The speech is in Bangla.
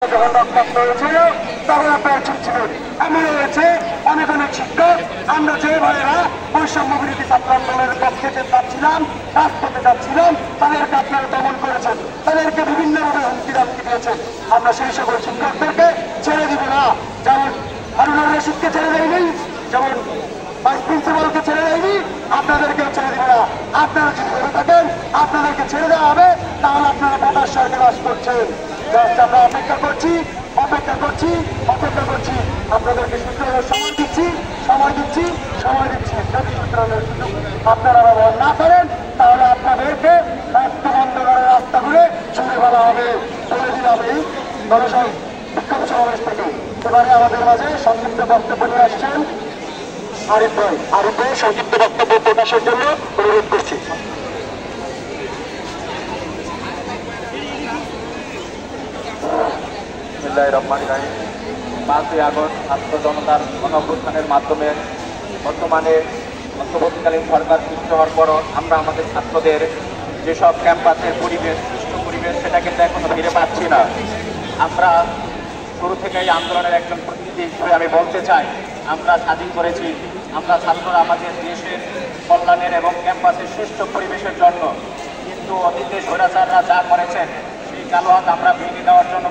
যখন রক্তাক্ত হয়েছিল তখন আপনারা চুপ ছিলেন। এমন হয়েছে অনেক অনেক শিক্ষক, আমরা যে ভাইয়েরা বৈষম্য বিরোধী ছাত্র আন্দোলনের পক্ষে যে যাচ্ছিলাম, রাজপথে যাচ্ছিলাম, তাদেরকে আপনারা দমন করেছেন, তাদেরকে বিভিন্নভাবে হুমকি দামকি দিয়েছেন। আমরা সেই সকল শিক্ষকদেরকে ছেড়ে দিব না। যেমন হারুনুর রশিদকে ছেড়ে দেয়নি, যেমন ভাইস প্রিন্সিপালকে ছেড়ে দেয়নি, আপনাদেরকেও ছেড়ে দিবে না। আপনারা যদি করে থাকেন আপনাদেরকে ছেড়ে দেওয়া হবে, তাহলে আপনারা ভোটার সরকার করছেন। আমরা অপেক্ষা করছি আপনাদেরকে সূত্রের সময় দিচ্ছি যদি সূত্রের সুযোগ আপনারা ব্যবহার না করেন তাহলে আপনাদেরকে রাস্তা বন্ধ করে রাস্তা ঘুরে ছুড়ে ফেলা হবে বলে দিলাম এই বিক্ষোভ সমাবেশ থেকে। এবারে আমাদের মাঝে সংক্ষিপ্ত বক্তব্য নিয়ে আসছেন আরিফ ভাই সংক্ষিপ্ত বক্তব্য প্রকাশের জন্য অনুরোধ করছি। রহমান রাহিম। 5ই আগস্ট ছাত্র জনতার গণঅভ্যুত্থানের মাধ্যমে বর্তমানে অন্তর্বর্তীকালীন সরকার সৃষ্টি হওয়ার পরও আমরা আমাদের ছাত্রদের যেসব ক্যাম্পাসের পরিবেশ, সুষ্ঠু পরিবেশ, সেটা কিন্তু এখনো ফিরে পাচ্ছি না। আমরা শুরু থেকেই আন্দোলনের একজন প্রতিনিধি হিসেবে আমি বলতে চাই, আমরা স্বাধীন করেছি, আমরা ছাত্ররা আমাদের দেশের কল্যাণের এবং ক্যাম্পাসের সুষ্ঠু পরিবেশের জন্য, কিন্তু অতীতে স্বৈরাচাররা যা করেছেন সেই কালো হাত আমরা ভেঙে দেওয়ার জন্য